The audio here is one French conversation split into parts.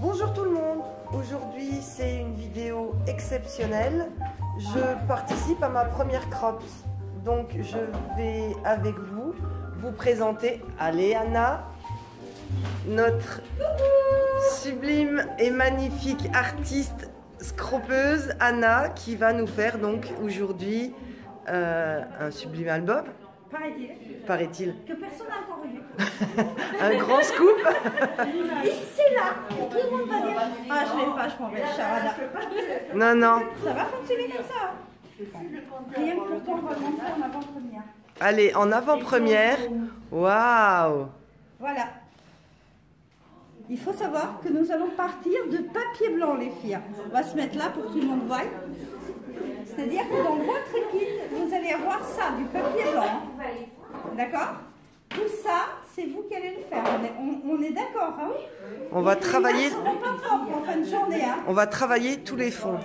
Bonjour tout le monde, aujourd'hui c'est une vidéo exceptionnelle. Je participe à ma première crops, donc je vais avec vous présenter, allez Anna, notre sublime et magnifique artiste scropeuse Anna qui va nous faire donc aujourd'hui un sublime album. Paraît-il. Que personne n'a encore vu. Un grand scoop. Et c'est là que tout le monde va dire ah je l'aime pas, je m'en vais charada. Non, non. Ça va fonctionner comme ça. Rien que pour toi, on va le montrer en avant-première. Allez, en avant-première. Waouh. Voilà. Il faut savoir que nous allons partir de papier blanc, les filles. On va se mettre là pour que tout le monde voie. C'est-à-dire que dans votre kit, vous allez avoir ça, du papier blanc. D'accord? Tout ça, c'est vous qui allez le faire. On est d'accord, hein? On va travailler. En fin de journée, hein? On va travailler tous les fonds.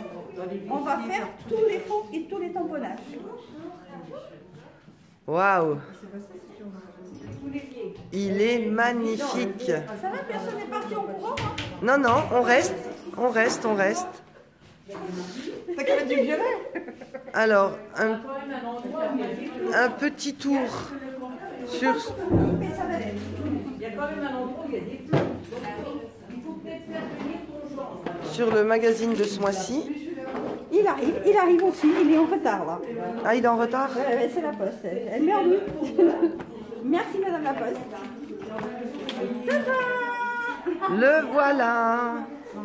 On va faire tous les fonds et tous les tamponnages. Waouh. Il est magnifique. Ça va, personne n'est parti en courant, hein? Non, non, on reste. On reste, on reste. T'as qu'à mettre du violet. Alors, un petit tour sur... Mais ça va aller. Il y a quand même un endroit où il y a des plantes. Il faut peut-être faire venir ton genre. Sur le magazine de ce mois-ci. Il arrive aussi, il est en retard là. Ah, il est en retard? Ouais, c'est la poste, elle met en route. Merci madame la poste. Tada! Le voilà. On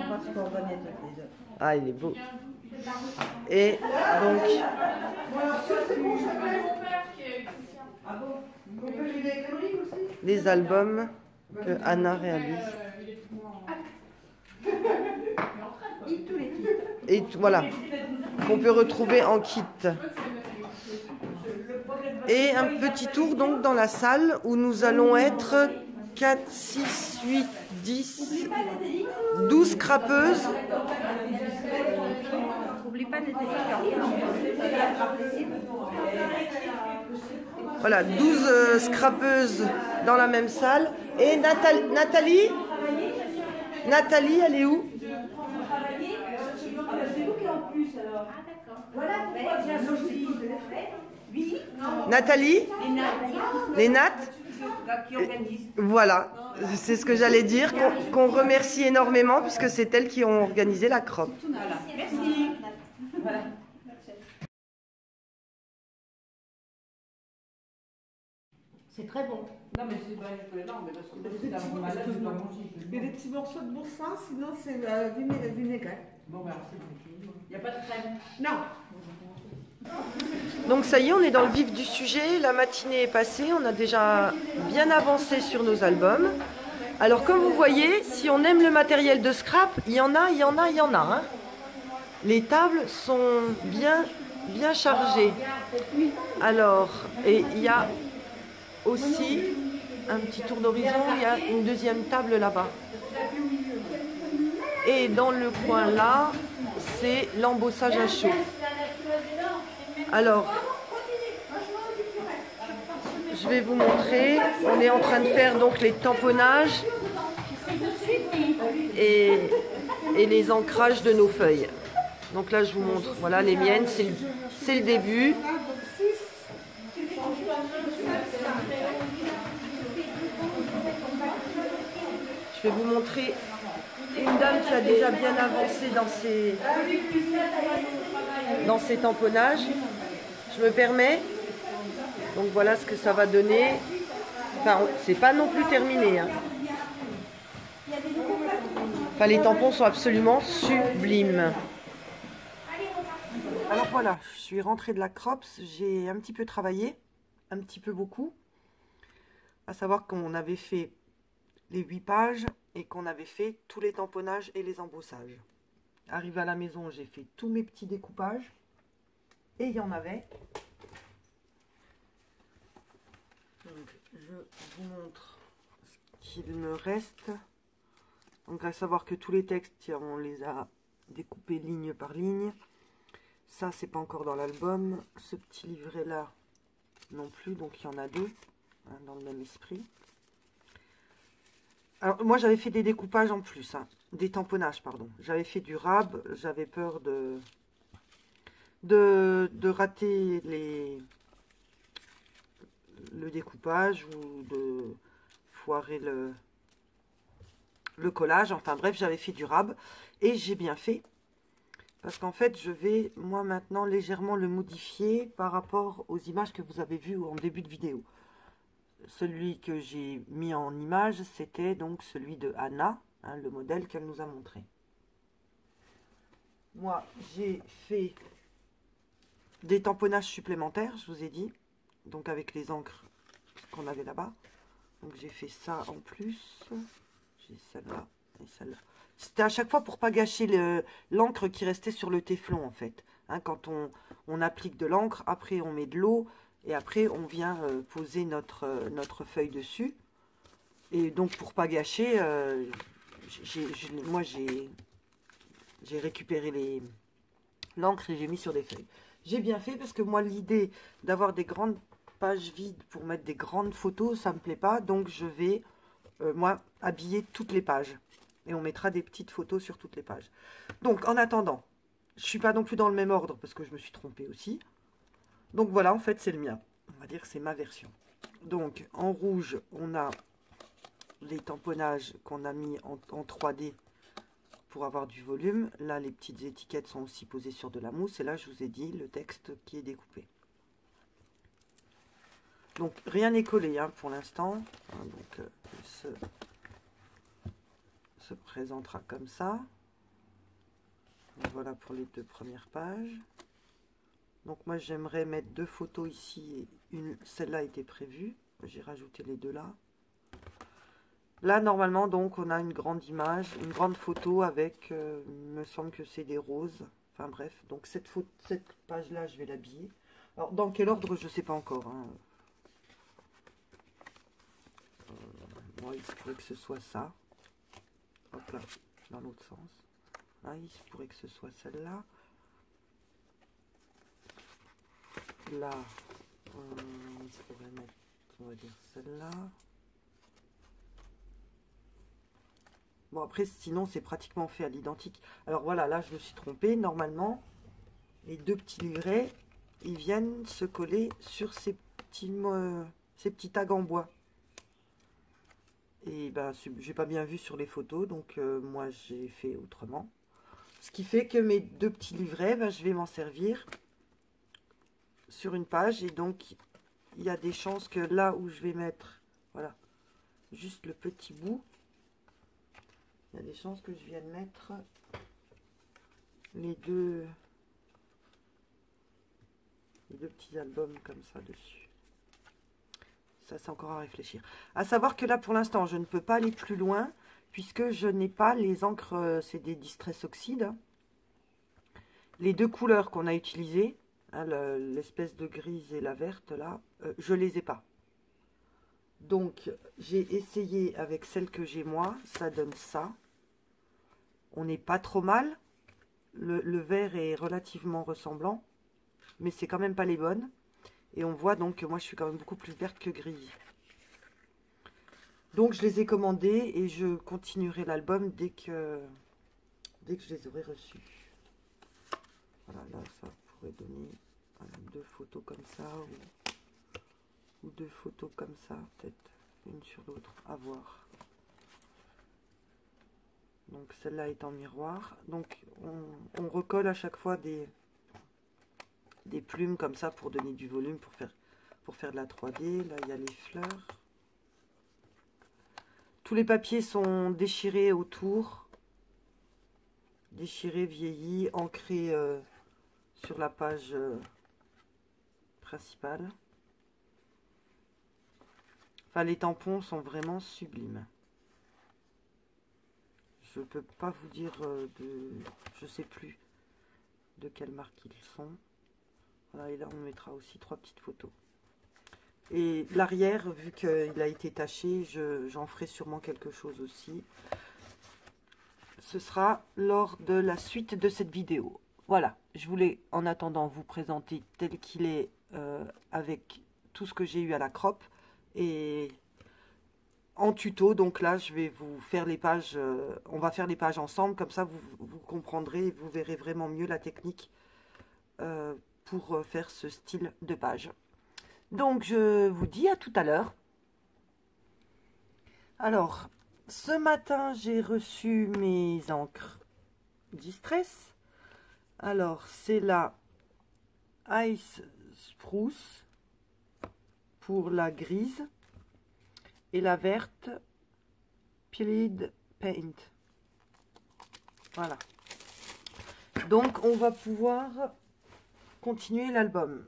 va se coordonner toutes les deux. Ah, il est beau. Et donc... les albums que Anna réalise. Et voilà, qu'on peut retrouver en kit. Et un petit tour donc dans la salle où nous allons être 4, 6, 8, 10, 12 scrapeuses. Voilà, 12 scrapeuses dans la même salle. Et Nathalie, elle est où? Nathalie, les nattes, voilà, c'est ce que j'allais dire, qu'on remercie énormément puisque c'est elles qui ont organisé la crop. Merci. Voilà. C'est très bon. Non, mais c'est pas juste les langues, parce que c'est un bon malade, je dois manger. Il y a des petits morceaux de boursin, sinon c'est vinaigrette. Bon, merci. Il n'y a pas de crème. Non. Donc ça y est, on est dans le vif du sujet, la matinée est passée, on a déjà bien avancé sur nos albums. Alors comme vous voyez, si on aime le matériel de scrap, il y en a. Hein. Les tables sont bien chargées. Alors, et il y a aussi un petit tour d'horizon, il y a une deuxième table là-bas. Et dans le coin là, c'est l'embossage à chaud. Alors, je vais vous montrer, on est en train de faire donc les tamponnages et les ancrages de nos feuilles. Donc là je vous montre, voilà les miennes, c'est le début. Je vais vous montrer une dame qui a déjà bien avancé dans ses tamponnages. Je me permets. Donc voilà ce que ça va donner. Enfin, c'est pas non plus terminé. Hein. Enfin, les tampons sont absolument sublimes. Alors voilà, je suis rentrée de la crops. J'ai un petit peu travaillé. Un petit peu beaucoup. À savoir qu'on avait fait les 8 pages et qu'on avait fait tous les tamponnages et les embossages. Arrivé à la maison, j'ai fait tous mes petits découpages. Et il y en avait. Donc, je vous montre ce qu'il me reste. Donc, à savoir que tous les textes, on les a découpés ligne par ligne. Ça, c'est pas encore dans l'album. Ce petit livret-là, non plus. Donc, il y en a deux, hein, dans le même esprit. Alors, moi, j'avais fait des découpages en plus, hein, des tamponnages, pardon. J'avais fait du rab, j'avais peur de rater le découpage ou de foirer le collage. Enfin bref, j'avais fait du rab et j'ai bien fait. Parce qu'en fait, je vais, moi, maintenant, légèrement le modifier par rapport aux images que vous avez vues en début de vidéo. Celui que j'ai mis en image, c'était donc celui de Anna, hein, le modèle qu'elle nous a montré. Moi, j'ai fait des tamponnages supplémentaires, je vous ai dit. Donc, avec les encres qu'on avait là-bas. Donc, j'ai fait ça en plus. J'ai celle-là et celle-là. C'était à chaque fois pour pas gâcher l'encre qui restait sur le téflon, en fait. Hein, quand on applique de l'encre, après on met de l'eau. Et après, on vient poser notre feuille dessus. Et donc, pour pas gâcher, moi, j'ai récupéré l'encre et j'ai mis sur des feuilles. J'ai bien fait parce que moi, l'idée d'avoir des grandes pages vides pour mettre des grandes photos, ça me plaît pas. Donc, je vais, moi, habiller toutes les pages. Et on mettra des petites photos sur toutes les pages. Donc, en attendant, je suis pas non plus dans le même ordre parce que je me suis trompée aussi. Donc voilà, en fait, c'est le mien. On va dire que c'est ma version. Donc, en rouge, on a les tamponnages qu'on a mis en 3D pour avoir du volume. Là, les petites étiquettes sont aussi posées sur de la mousse. Et là, je vous ai dit le texte qui est découpé. Donc, rien n'est collé hein, pour l'instant. Donc, il se présentera comme ça. Donc, voilà pour les 2 premières pages. Donc moi j'aimerais mettre 2 photos ici, celle-là était prévue, j'ai rajouté les 2 là. Là normalement donc on a une grande image, une grande photo avec, il me semble que c'est des roses, enfin bref, donc cette page là je vais l'habiller. Alors dans quel ordre je sais pas encore. Hein. Moi il se pourrait que ce soit ça, hop là, dans l'autre sens. Là il se pourrait que ce soit celle-là. Là, on pourrait mettre, on va dire celle-là. Bon, après, sinon, c'est pratiquement fait à l'identique. Alors voilà, là, je me suis trompée. Normalement, les 2 petits livrets, ils viennent se coller sur ces petits tags en bois. Et ben, j'ai pas bien vu sur les photos, donc moi, j'ai fait autrement. Ce qui fait que mes 2 petits livrets, ben, je vais m'en servir sur une page, et donc il y a des chances que là où je vais mettre, voilà, juste le petit bout, il y a des chances que je vienne mettre les deux petits albums comme ça dessus. Ça, c'est encore à réfléchir. À savoir que là, pour l'instant, je ne peux pas aller plus loin, puisque je n'ai pas les encres, c'est des Distress Oxide. Les 2 couleurs qu'on a utilisées, hein, l'espèce de grise et la verte là, je les ai pas. Donc j'ai essayé avec celle que j'ai moi, ça donne ça. On n'est pas trop mal. Le vert est relativement ressemblant, mais c'est quand même pas les bonnes. Et on voit donc que moi je suis quand même beaucoup plus verte que grise. Donc je les ai commandées et je continuerai l'album dès que je les aurai reçus. Voilà, là ça pourrait donner 2 photos comme ça ou 2 photos comme ça, peut-être une sur l'autre, à voir. Donc celle-là est en miroir. Donc on recolle à chaque fois des plumes comme ça pour donner du volume, pour faire de la 3D. Là il y a les fleurs. Tous les papiers sont déchirés autour, déchirés, vieillis, ancrés sur la page principale. Enfin, les tampons sont vraiment sublimes. Je ne peux pas vous dire je sais plus de quelle marque ils sont. Voilà, et là on mettra aussi 3 petites photos. Et l'arrière, vu qu'il a été taché, j'en ferai sûrement quelque chose aussi. Ce sera lors de la suite de cette vidéo. Voilà, je voulais en attendant vous présenter tel qu'il est avec tout ce que j'ai eu à la crop. Et en tuto. Donc là, je vais vous faire les pages, on va faire les pages ensemble, comme ça vous comprendrez et vous verrez vraiment mieux la technique pour faire ce style de page. Donc je vous dis à tout à l'heure. Alors, ce matin, j'ai reçu mes encres Distress. Alors, c'est la Ice Spruce pour la grise et la verte Peeled Paint. Voilà. Donc, on va pouvoir continuer l'album.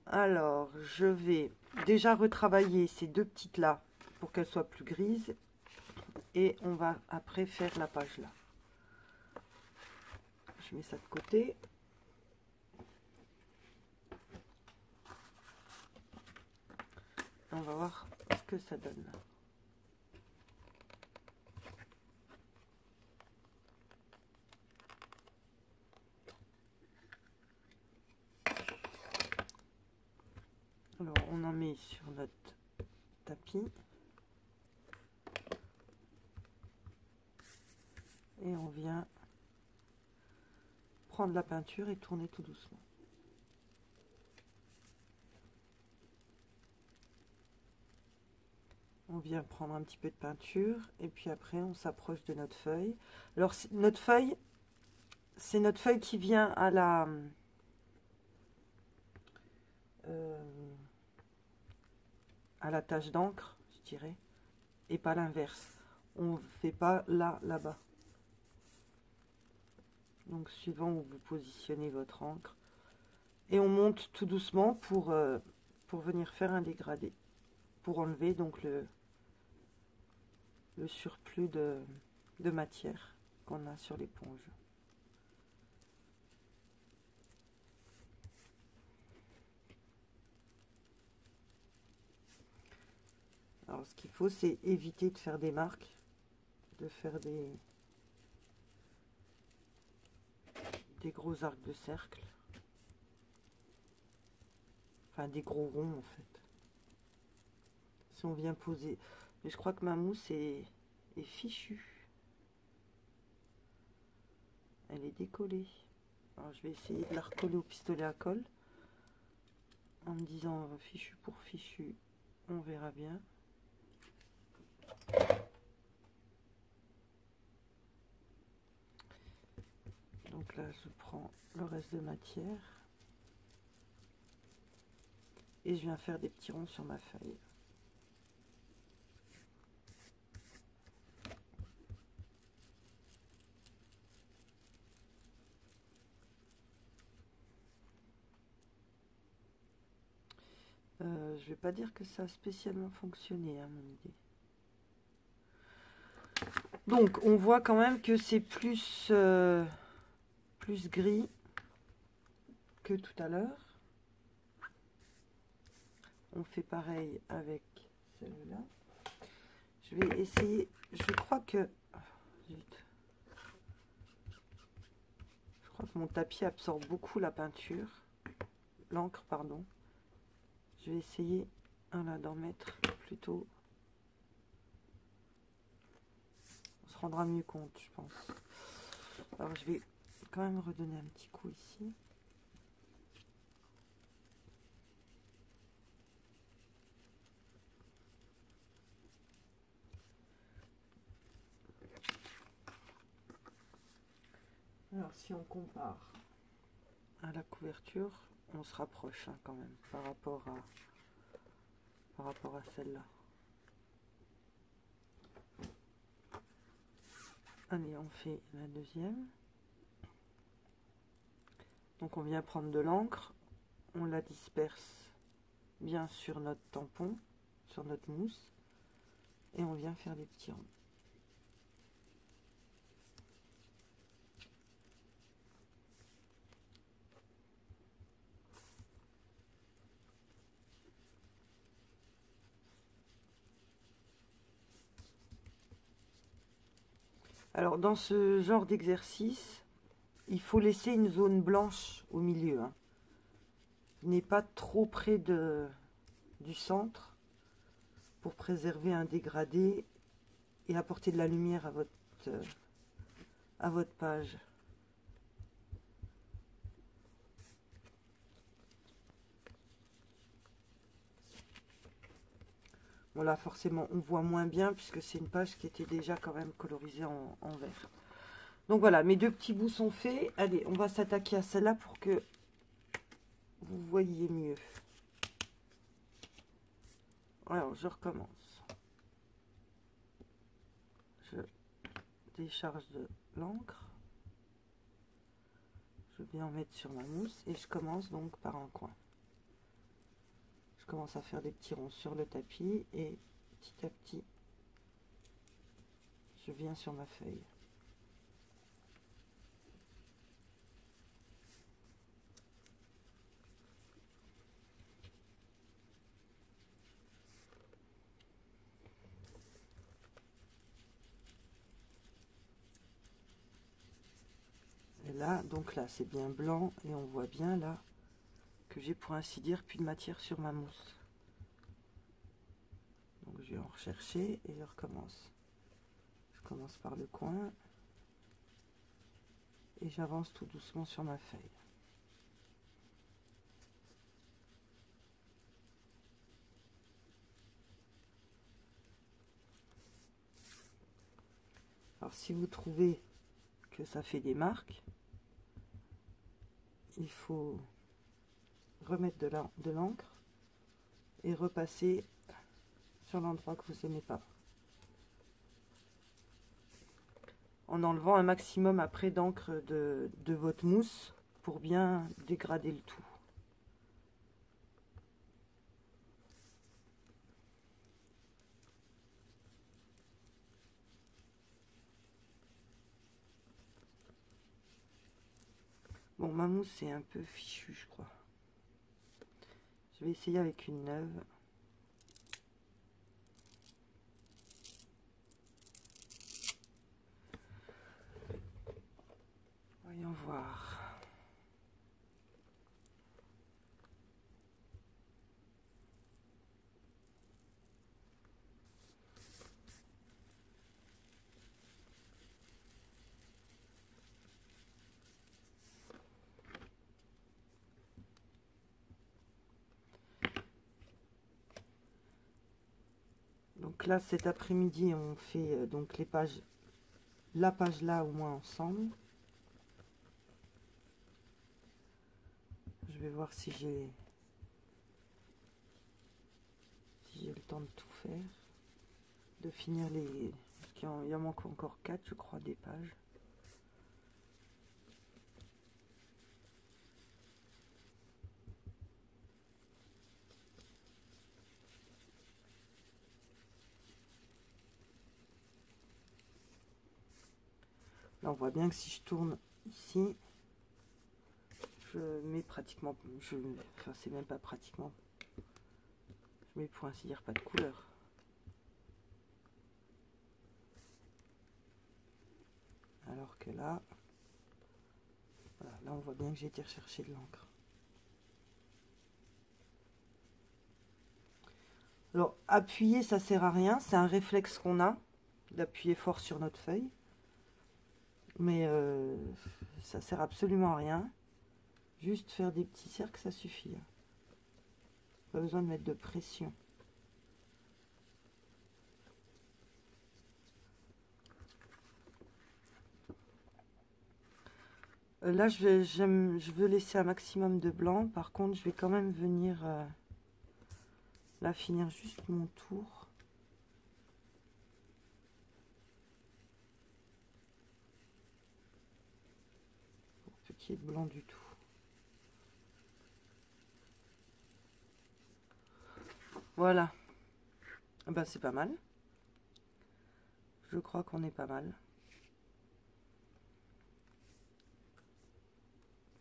Alors, je vais déjà retravailler ces deux petites là pour qu'elles soient plus grises. Et on va après faire la page là. Je mets ça de côté. On va voir ce que ça donne. Alors, on en met sur notre tapis. Et on vient prendre la peinture et tourner tout doucement. On vient prendre un petit peu de peinture et puis après on s'approche de notre feuille. Alors notre feuille, c'est notre feuille qui vient à la tache d'encre, je dirais, et pas l'inverse. On ne fait pas là-bas. Donc suivant où vous positionnez votre encre. Et on monte tout doucement pour venir faire un dégradé. Pour enlever donc le surplus de matière qu'on a sur l'éponge. Alors ce qu'il faut, c'est éviter de faire des marques, de faire des gros arcs de cercle, enfin des gros ronds en fait. Si on vient poser, mais je crois que ma mousse est fichue, elle est décollée. Alors je vais essayer de la recoller au pistolet à colle en me disant fichu pour fichu, on verra bien. Donc là je prends le reste de matière et je viens faire des petits ronds sur ma feuille. Je vais pas dire que ça a spécialement fonctionné à mon idée. Donc on voit quand même que c'est plus gris que tout à l'heure. On fait pareil avec celle-là. Je vais essayer, je crois que mon tapis absorbe beaucoup la peinture, l'encre pardon. Je vais essayer d'en mettre plutôt. On se rendra mieux compte, je pense. Alors je vais quand même redonner un petit coup ici. Alors si on compare à la couverture, on se rapproche hein, quand même par rapport à celle-là. Allez, on fait la deuxième. Donc on vient prendre de l'encre, on la disperse bien sur notre tampon, sur notre mousse, et on vient faire des petits ronds. Alors dans ce genre d'exercice, il faut laisser une zone blanche au milieu. Hein. N'est pas trop près du centre pour préserver un dégradé et apporter de la lumière à votre page. Bon là forcément on voit moins bien puisque c'est une page qui était déjà quand même colorisée en vert. Donc voilà, mes deux petits bouts sont faits. Allez, on va s'attaquer à celle-là pour que vous voyez mieux. Alors je recommence. Je décharge de l'encre. Je viens en mettre sur ma mousse et je commence donc par un coin. Je commence à faire des petits ronds sur le tapis et petit à petit, je viens sur ma feuille. Et là, donc là, c'est bien blanc et on voit bien là que j'ai pour ainsi dire plus de matière sur ma mousse. Donc je vais en rechercher et je recommence. Je commence par le coin et j'avance tout doucement sur ma feuille. Alors si vous trouvez que ça fait des marques, il faut remettre de l'encre et repasser sur l'endroit que vous n'aimez pas, en enlevant un maximum après d'encre de votre mousse pour bien dégrader le tout. Bon, ma mousse est un peu fichue, je crois. Je vais essayer avec une neuve. Voyons voir. Donc là, cet après-midi, on fait donc les pages, la page là au moins ensemble. Je vais voir si j'ai le temps de tout faire, de finir les... Il y en manque encore 4, je crois, des pages. Là, on voit bien que si je tourne ici, je mets pratiquement... Enfin, c'est même pas pratiquement... Je mets pour ainsi dire pas de couleur. Alors que là... Voilà, là, on voit bien que j'ai été rechercher de l'encre. Alors, appuyer, ça sert à rien. C'est un réflexe qu'on a, d'appuyer fort sur notre feuille. Mais ça sert absolument à rien. Juste faire des petits cercles, ça suffit. Pas besoin de mettre de pression. Là, je veux laisser un maximum de blanc. Par contre, je vais quand même venir là finir juste mon tour. Pour qu'il y ait de blanc du tout. Voilà. Ben, c'est pas mal. Je crois qu'on est pas mal.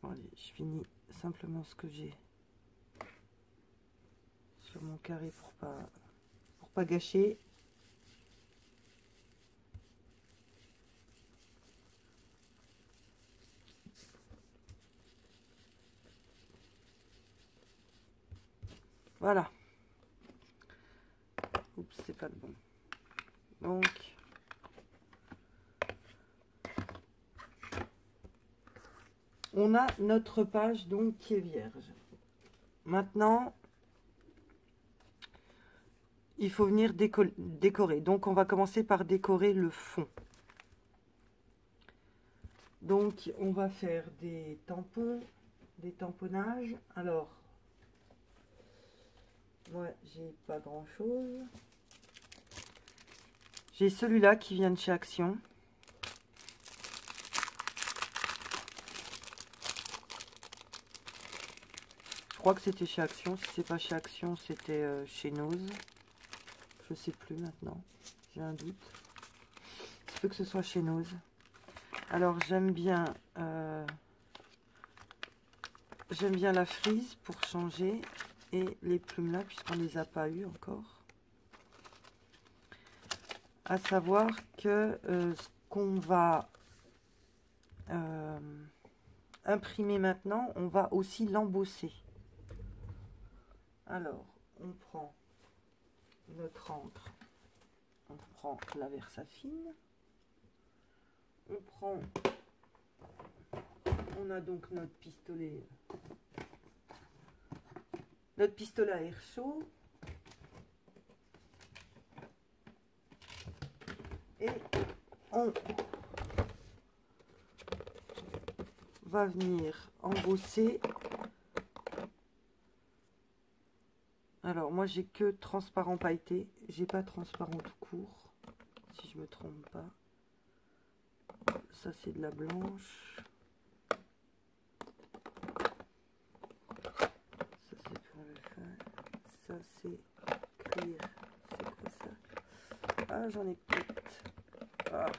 Bon, allez, je finis simplement ce que j'ai sur mon carré pour pas gâcher. Voilà. Oups. c'est pas le bon. Donc, on a notre page donc qui est vierge. Maintenant, il faut venir décorer. Donc, on va commencer par décorer le fond. Donc, on va faire des tampons, des tamponnages. Alors, moi, j'ai pas grand chose. J'ai celui-là qui vient de chez Action. Je crois que c'était chez Action. Si c'est pas chez Action, c'était chez Nose. Je sais plus maintenant. J'ai un doute. Il se peut que ce soit chez Nose. Alors j'aime bien la frise pour changer. Et les plumes là, puisqu'on ne les a pas eues encore. À savoir que ce qu'on va imprimer maintenant, on va aussi l'embosser. Alors, on prend notre encre, on prend la Versafine, on a donc notre pistolet à air chaud, et on va venir embosser. Alors moi j'ai que transparent pailleté, j'ai pas transparent tout court, si je me trompe pas. Ça c'est de la blanche. Ça c'est pour le fin. Ça c'est clear. C'est quoi ça? Ah j'en ai peut-être. Ah.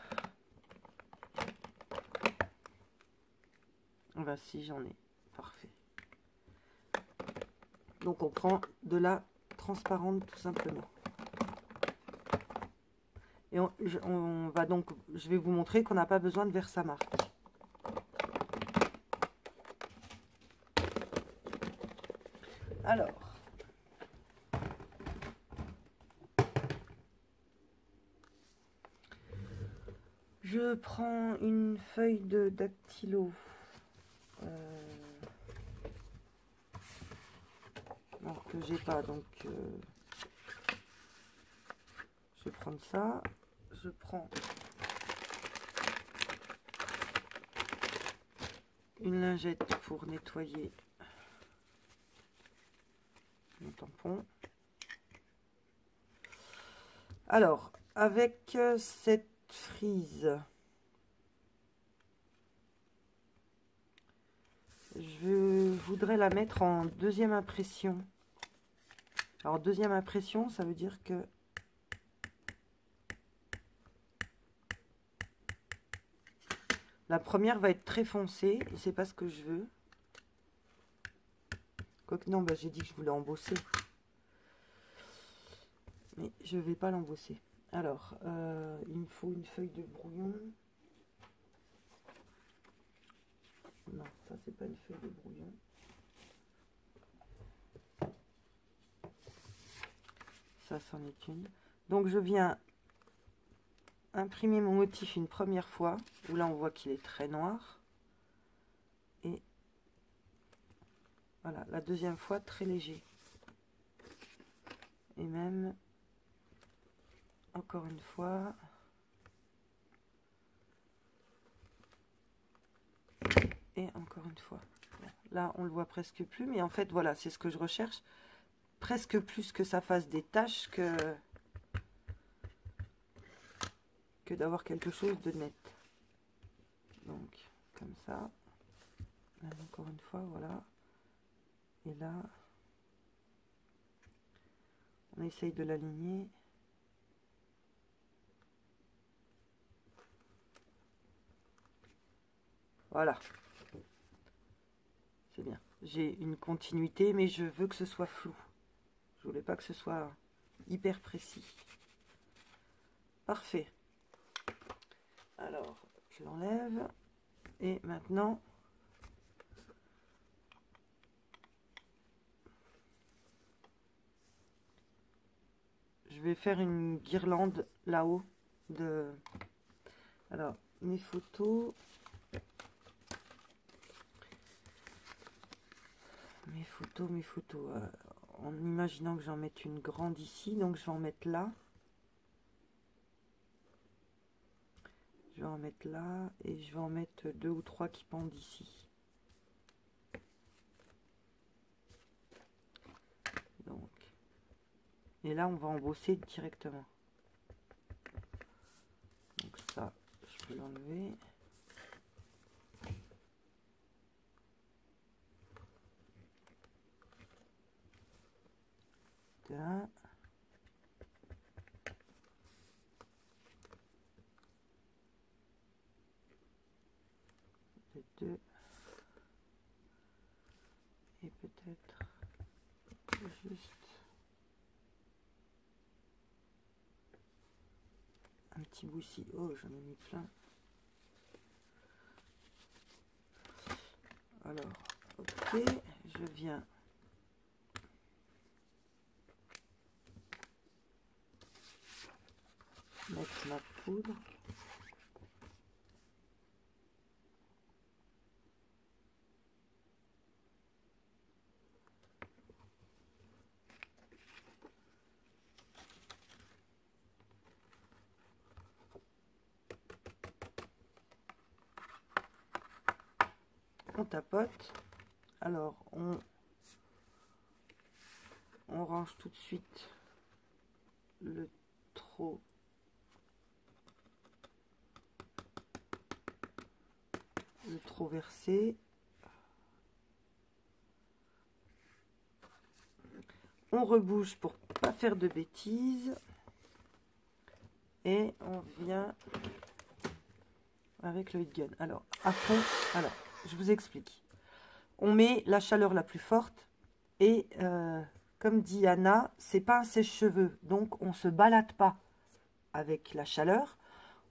Bah si j'en ai. Parfait. Donc on prend de la transparente tout simplement. Et on va donc, je vais vous montrer qu'on n'a pas besoin de Versamark. Alors, je prends une feuille de dactylo. Alors que j'ai pas, donc je vais prendre ça. Je prends une lingette pour nettoyer mon tampon. Alors, avec cette frise, je voudrais la mettre en deuxième impression. Alors, deuxième impression, ça veut dire que la première va être très foncée, et c'est pas ce que je veux. Quoique non, bah, j'ai dit que je voulais embosser. Mais je vais pas l'embosser. Alors, il me faut une feuille de brouillon. Non, ça c'est pas une feuille de brouillon. Ça, c'en est une. Donc je viens imprimer mon motif une première fois, où là on voit qu'il est très noir. Et voilà, la deuxième fois très léger. Et même encore une fois. Et encore une fois. Bon, là on le voit presque plus, mais en fait voilà, c'est ce que je recherche. Presque plus que ça fasse des taches que d'avoir quelque chose de net. Donc comme ça. Là, encore une fois, voilà. Et là on essaye de l'aligner. Voilà, c'est bien. J'ai une continuité, mais je veux que ce soit flou. Je voulais pas que ce soit hyper précis. Parfait. Alors, je l'enlève. Et maintenant, je je vais faire une guirlande là-haut de... Alors, mes photos... Mes photos. En imaginant que j'en mette une grande ici, donc je vais en mettre là. Je vais en mettre là et je vais en mettre 2 ou 3 qui pendent ici. Donc, et là on va embosser directement. Donc ça, je peux l'enlever. Là. De 2. Et peut-être juste un petit bout ici. Oh, j'en ai mis plein. Alors, ok, je viens mettre ma poudre. On tapote. Alors, on range tout de suite le trop versé. On rebouche pour pas faire de bêtises. Et on vient avec le heat gun. Alors, à fond, alors, je vous explique. On met la chaleur la plus forte et comme dit Anna, c'est pas un sèche-cheveux, donc on se balade pas avec la chaleur.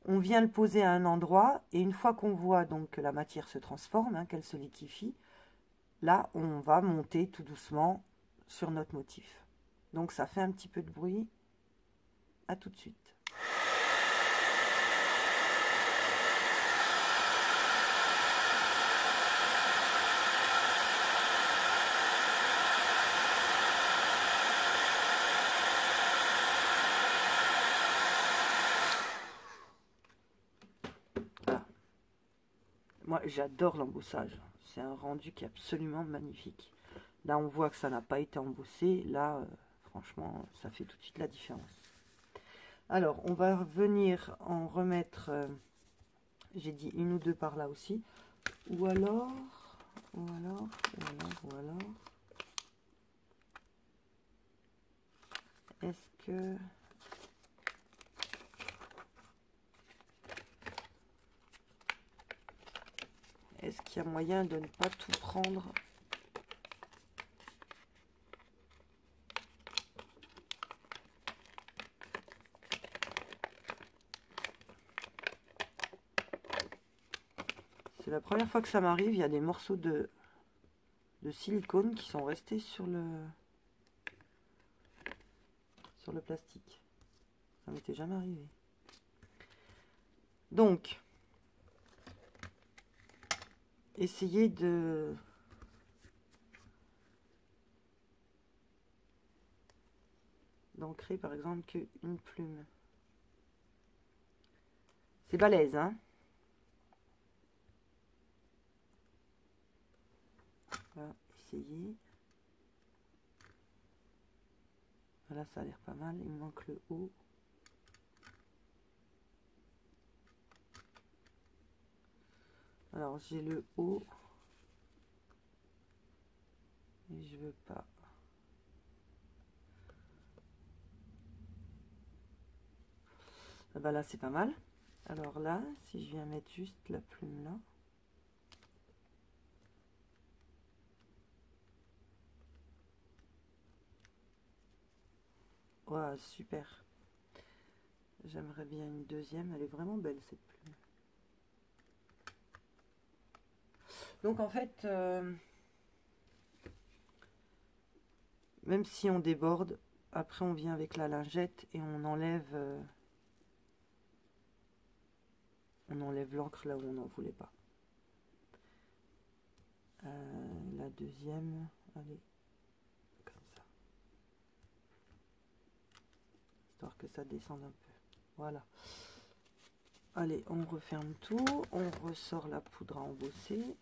On vient le poser à un endroit et une fois qu'on voit donc que la matière se transforme, hein, qu'elle se liquéfie, là on va monter tout doucement sur notre motif. Donc ça fait un petit peu de bruit. À tout de suite. Moi, j'adore l'embossage. C'est un rendu qui est absolument magnifique. Là, on voit que ça n'a pas été embossé. Là, franchement, ça fait tout de suite la différence. Alors, on va venir en remettre, j'ai dit 1 ou 2 par là aussi. Ou alors... Est-ce que... Est-ce qu'il y a moyen de ne pas tout prendre? C'est la première fois que ça m'arrive, il y a des morceaux de silicone qui sont restés sur le plastique. Ça m'était jamais arrivé. Donc, essayez d'ancrer par exemple qu'une plume. C'est balèze, hein? Voilà, essayez. Voilà, ça a l'air pas mal. Il me manque le haut. Alors, j'ai le haut. Et je veux pas. Ah bah là, c'est pas mal. Alors là, si je viens mettre juste la plume là. Wow, super. J'aimerais bien une deuxième. Elle est vraiment belle cette plume. Donc en fait, même si on déborde, après on vient avec la lingette et on enlève l'encre là où on n'en voulait pas. La deuxième, allez, comme ça, histoire que ça descende un peu. Voilà. Allez, on referme tout, on ressort la poudre à embosser.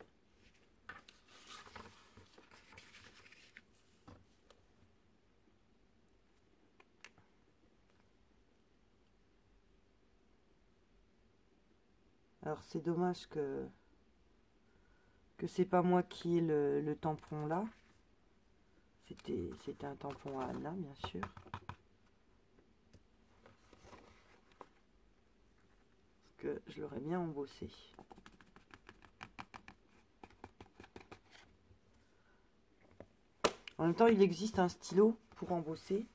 Alors c'est dommage que c'est pas moi qui ai le tampon là. C'était un tampon à Anna, bien sûr. Parce que je l'aurais bien embossé. En même temps, il existe un stylo pour embosser.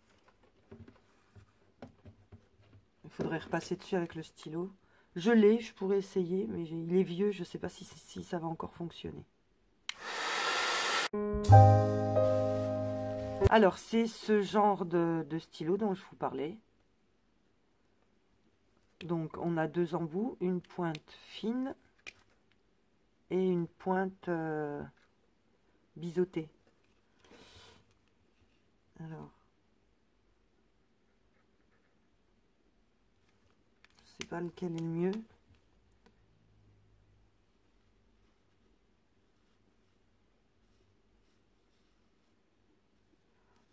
Il faudrait repasser dessus avec le stylo. Je l'ai, je pourrais essayer, mais il est vieux, je ne sais pas si ça va encore fonctionner. Alors, c'est ce genre de stylo dont je vous parlais. Donc, on a deux embouts, une pointe fine et une pointe biseautée. Alors, je sais pas lequel est le mieux.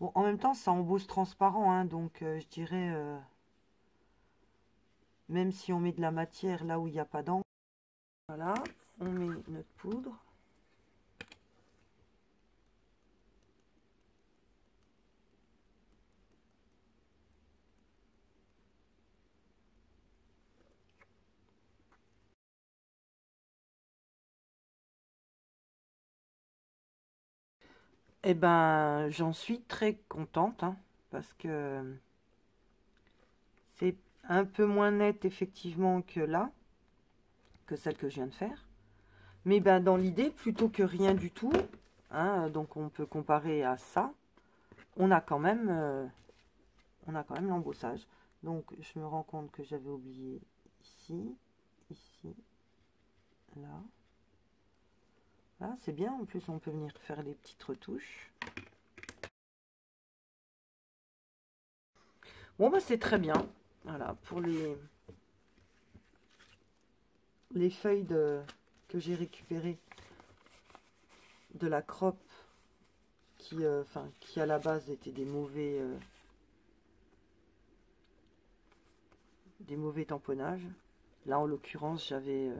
Bon, en même temps, ça embosse transparent, hein, donc je dirais, même si on met de la matière là où il n'y a pas d'encre. Voilà, on met notre poudre. Eh ben, j'en suis très contente, hein, parce que c'est un peu moins net effectivement que là, que celle que je viens de faire. Mais ben, dans l'idée, plutôt que rien du tout, hein, donc on peut comparer à ça, on a quand même l'embossage. Donc je me rends compte que j'avais oublié ici, ici, là. Là, c'est bien, en plus on peut venir faire les petites retouches. Bon bah c'est très bien. Voilà, pour les feuilles que j'ai récupérées de la croppe qui à la base étaient des mauvais tamponnages. Là en l'occurrence j'avais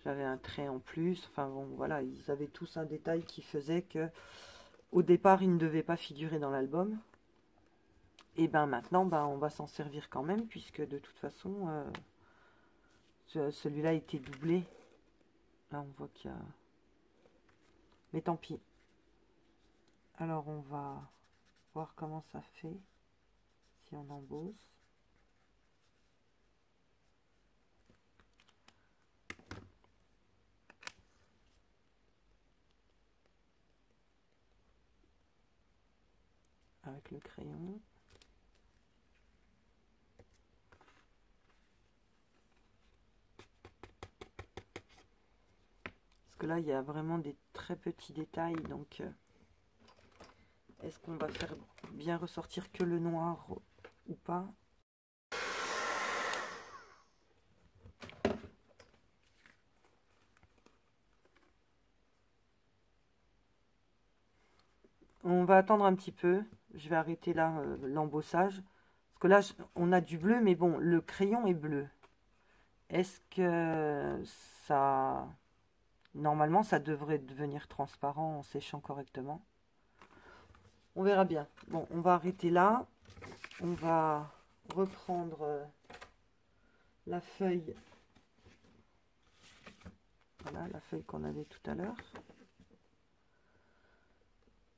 un trait en plus. Enfin bon voilà, ils avaient tous un détail qui faisait que au départ ils ne devaient pas figurer dans l'album. Et ben maintenant on va s'en servir quand même, puisque de toute façon celui-là était doublé. Là on voit qu'il y a, mais tant pis. Alors on va voir comment ça fait si on embosse. Avec le crayon. Parce que là il y a vraiment des très petits détails, donc est-ce qu'on va faire bien ressortir que le noir ou pas? On va attendre un petit peu. Je vais arrêter là l'embossage. Parce que là, on a du bleu, mais bon, le crayon est bleu. Est-ce que ça... Normalement, ça devrait devenir transparent en séchant correctement. On verra bien. Bon, on va arrêter là. On va reprendre la feuille. Voilà, la feuille qu'on avait tout à l'heure.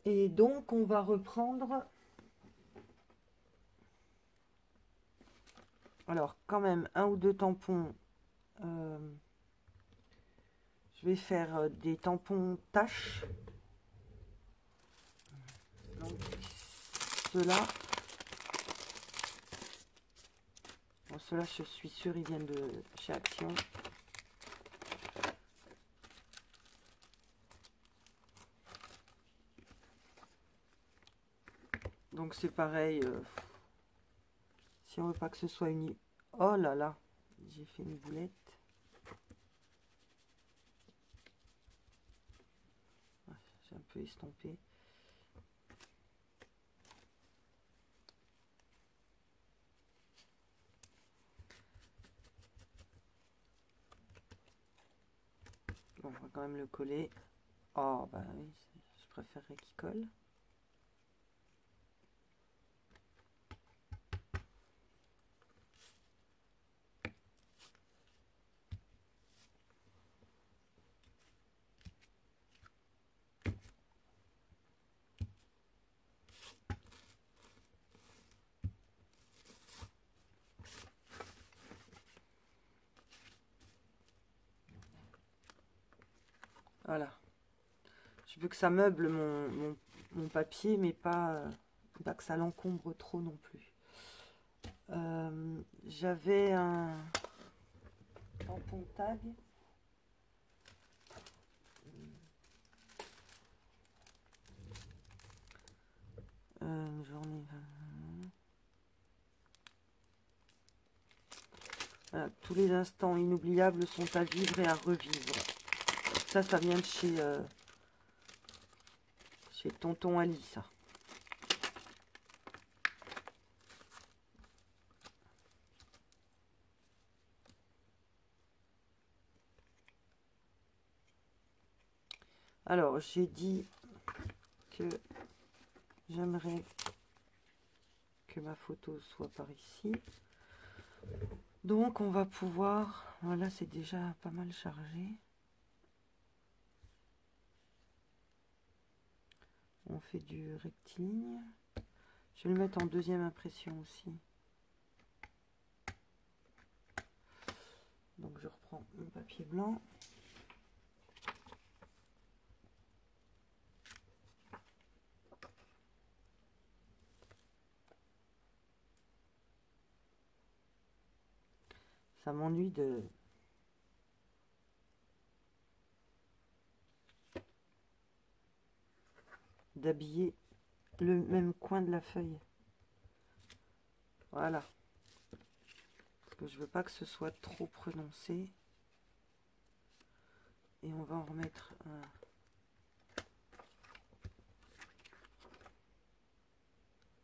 Et donc, on va reprendre... Alors, quand même, un ou deux tampons. Je vais faire des tampons taches. Donc, ceux-là, bon, ceux-là, je suis sûre, ils viennent de chez Action. Donc c'est pareil, si on veut pas que ce soit uni. Oh là là, j'ai fait une boulette. Ouais, j'ai un peu estompé. Bon, on va quand même le coller. Oh bah oui, je préférerais qu'il colle. Voilà. Je veux que ça meuble mon papier, mais pas que ça l'encombre trop non plus. J'avais un tampon tag. Une journée. Voilà, tous les instants inoubliables sont à vivre et à revivre. Ça vient de chez Tonton Ali, ça. Alors, j'ai dit que j'aimerais que ma photo soit par ici. Donc, on va pouvoir... Voilà, c'est déjà pas mal chargé. On fait du rectiligne. Je vais le mettre en deuxième impression aussi. Donc, je reprends mon papier blanc. Ça m'ennuie d'habiller le même coin de la feuille. Voilà. Parce que je veux pas que ce soit trop prononcé. Et on va en remettre un.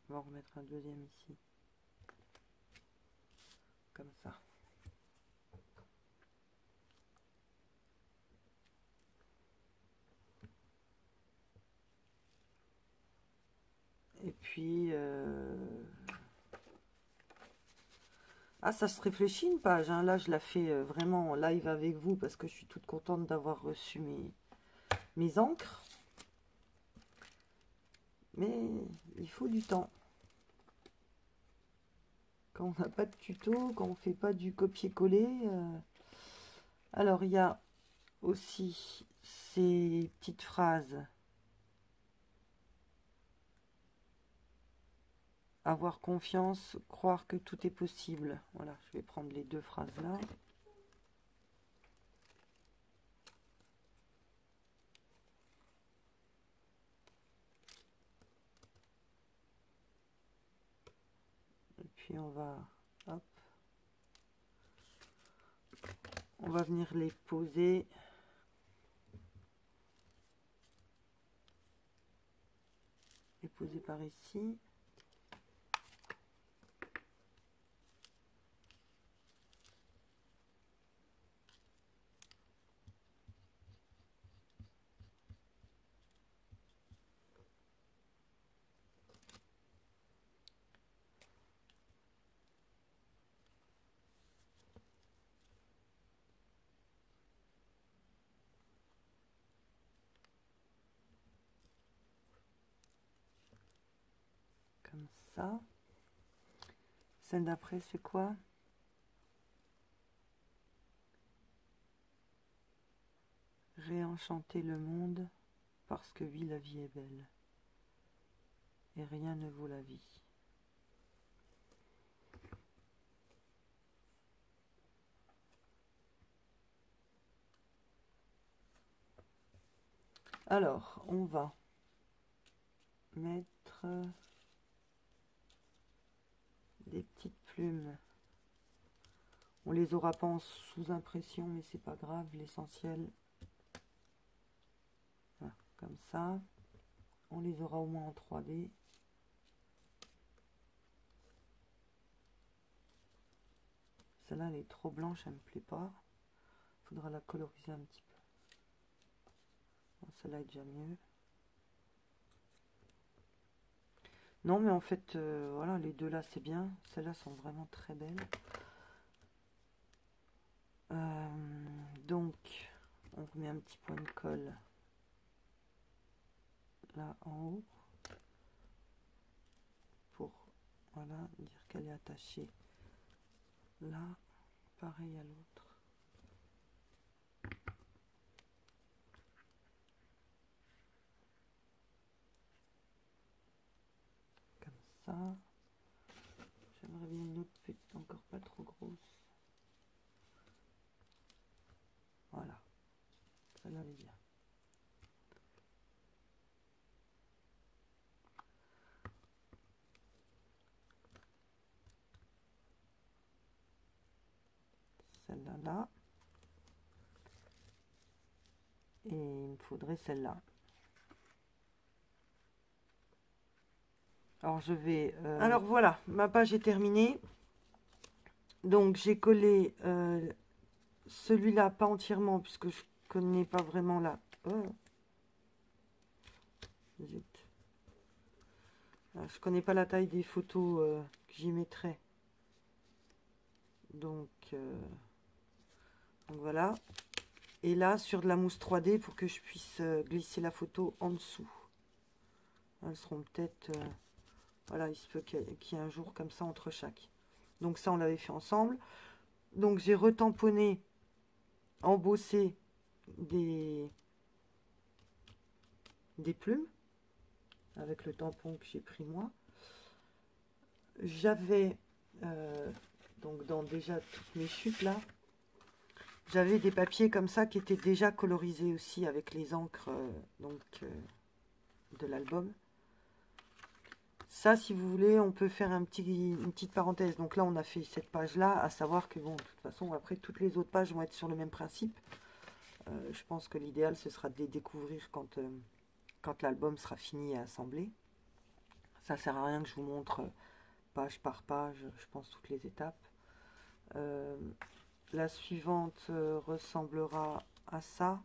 On va en remettre un deuxième ici. Comme ça. Et puis... Ah, ça se réfléchit une page. Hein. Là, je la fais vraiment en live avec vous parce que je suis toute contente d'avoir reçu mes encres. Mais il faut du temps. Quand on n'a pas de tuto, quand on ne fait pas du copier-coller. Alors, il y a aussi ces petites phrases. Avoir confiance, croire que tout est possible. Voilà, je vais prendre les deux phrases là. Et puis on va, hop, on va venir les poser. Les poser par ici. Comme ça. Celle d'après, c'est quoi? Réenchanter le monde parce que oui, la vie est belle. et rien ne vaut la vie. Alors, on va mettre des petites plumes. On les aura pas en sous impression, mais c'est pas grave, l'essentiel. Voilà, comme ça. On les aura au moins en 3D. Celle-là, elle est trop blanche, elle me plaît pas. Faudra la coloriser un petit peu. Bon, celle-là est déjà mieux. Non, mais en fait, voilà, les deux là, c'est bien. Celles-là sont vraiment très belles. Donc, on remet un petit point de colle là en haut. Pour, voilà, dire qu'elle est attachée là. Pareil à l'autre. Ça, j'aimerais bien une autre petite, encore pas trop grosse. Voilà, celle-là elle est bien. Celle-là là. Et il me faudrait celle-là. Alors je vais... Alors voilà, ma page est terminée. Donc j'ai collé celui-là pas entièrement puisque je connais pas vraiment là. Oh. Zut. Alors, je connais pas la taille des photos que j'y mettrai. Donc voilà. Et là sur de la mousse 3D pour que je puisse glisser la photo en dessous. Elles seront peut-être... voilà, il se peut qu'il y ait un jour comme ça entre chaque. Donc ça, on l'avait fait ensemble. Donc j'ai retamponné, embossé des plumes avec le tampon que j'ai pris moi. J'avais donc dans déjà toutes mes chutes là, j'avais des papiers comme ça qui étaient déjà colorisés aussi avec les encres de l'album. Ça, si vous voulez, on peut faire une petite parenthèse. Donc là, on a fait cette page-là, à savoir que, bon, de toute façon, après, toutes les autres pages vont être sur le même principe. Je pense que l'idéal, ce sera de les découvrir quand l'album sera fini à assembler. Ça sert à rien que je vous montre page par page, je pense, toutes les étapes. La suivante ressemblera à ça.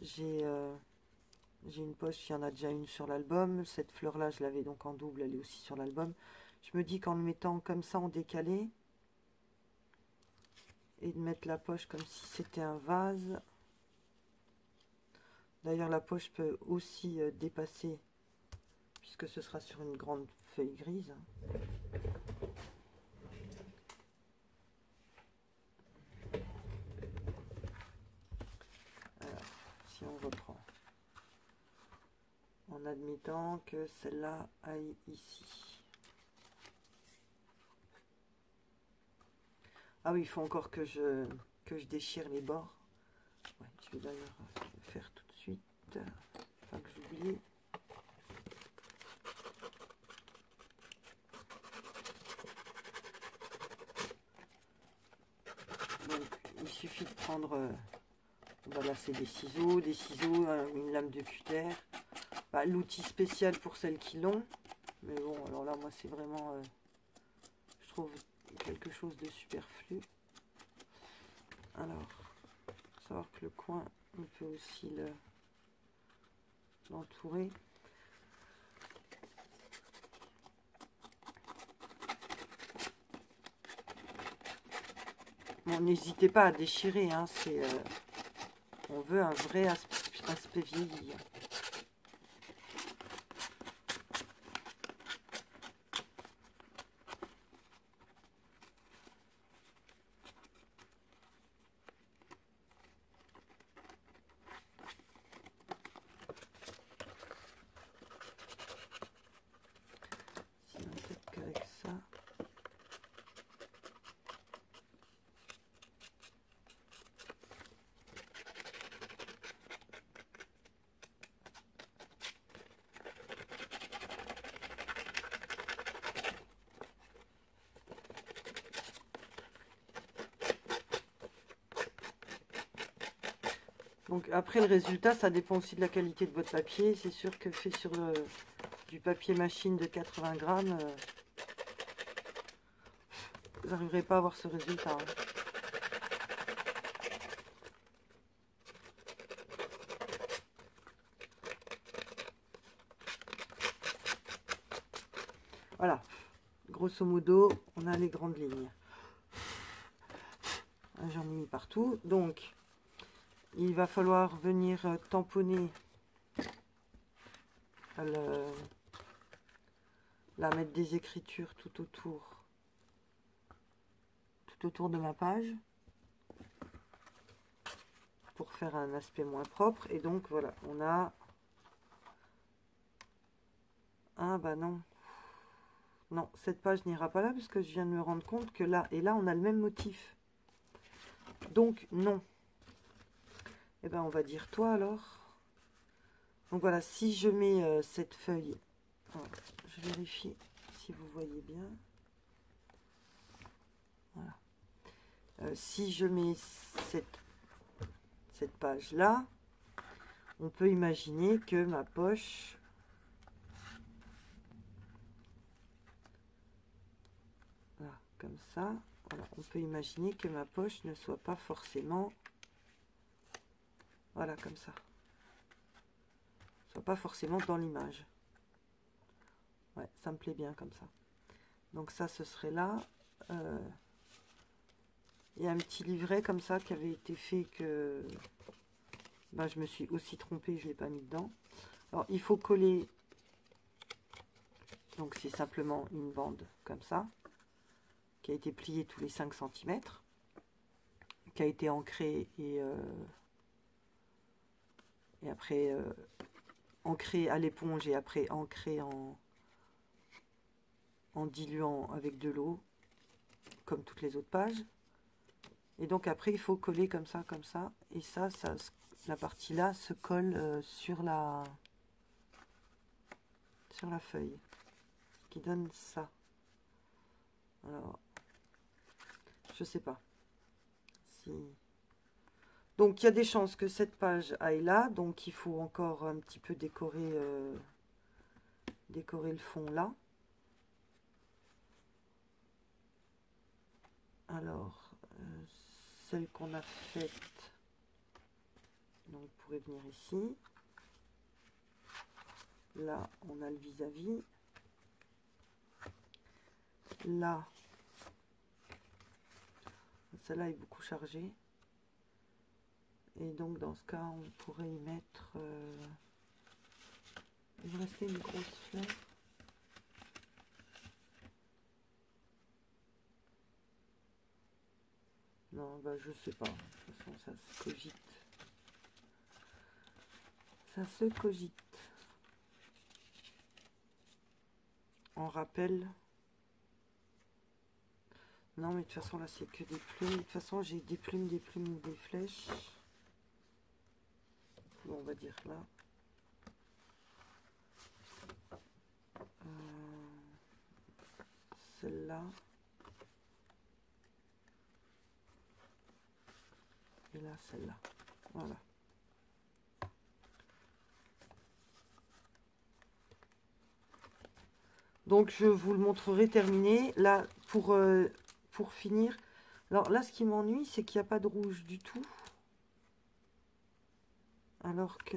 J'ai une poche, il y en a déjà une sur l'album. Cette fleur-là, je l'avais donc en double, elle est aussi sur l'album. Je me dis qu'en le mettant comme ça en décalé, et de mettre la poche comme si c'était un vase. D'ailleurs, la poche peut aussi dépasser, puisque ce sera sur une grande feuille grise. Alors, si on reprend. En admettant que celle-là aille ici. Ah oui, il faut encore que je déchire les bords. Ouais, je vais d'ailleurs le faire tout de suite. Enfin que j'oublie. Donc il suffit de prendre, voilà, c'est des ciseaux, une lame de cutter. L'outil spécial pour celles qui l'ont, mais bon, alors là moi c'est vraiment je trouve quelque chose de superflu. Alors, faut savoir que le coin on peut aussi l'entourer. Bon, n'hésitez pas à déchirer, hein, on veut un vrai aspect vieilli. Donc après le résultat, ça dépend aussi de la qualité de votre papier. C'est sûr que fait sur du papier machine de 80 grammes, vous n'arriverez pas à avoir ce résultat. Hein. Voilà, grosso modo, on a les grandes lignes. J'en ai mis partout, donc il va falloir venir tamponner, là mettre des écritures tout autour de ma page pour faire un aspect moins propre. Et donc voilà, on a, ah bah non, cette page n'ira pas là parce que je viens de me rendre compte que là et là on a le même motif, donc non. Et ben on va dire toi alors. Donc voilà, si je mets cette feuille, je vérifie si vous voyez bien. Voilà. Si je mets cette page là, on peut imaginer que ma poche, voilà, comme ça, voilà, on peut imaginer que ma poche ne soit pas forcément, voilà, comme ça, soit pas forcément dans l'image. Ouais, ça me plaît bien comme ça. Donc ça, ce serait là. Il y a un petit livret comme ça qui avait été fait que ben, je me suis aussi trompée, je ne l'ai pas mis dedans. Alors il faut coller, donc c'est simplement une bande comme ça, qui a été pliée tous les 5 cm, qui a été ancrée et après ancrée à l'éponge et après ancrée en diluant avec de l'eau, comme toutes les autres pages. Et donc après il faut coller comme ça, et ça la partie là se colle sur la feuille, ce qui donne ça. Alors je sais pas si, donc il y a des chances que cette page aille là, donc il faut encore un petit peu décorer le fond là. Alors celle qu'on a faite, donc vous pourrez venir ici, là on a le vis-à-vis, là celle-là est beaucoup chargée, et donc dans ce cas on pourrait y mettre il me restait une grosse fleur. Non, bah je sais pas. De toute façon, ça se cogite. Ça se cogite. En rappel. Non, mais de toute façon, là, c'est que des plumes. De toute façon, j'ai des plumes ou des flèches. Bon, on va dire là. Celle-là. Et là, celle-là. Voilà. Donc, je vous le montrerai terminé. Là, pour finir. Alors là, ce qui m'ennuie, c'est qu'il n'y a pas de rouge du tout. Alors que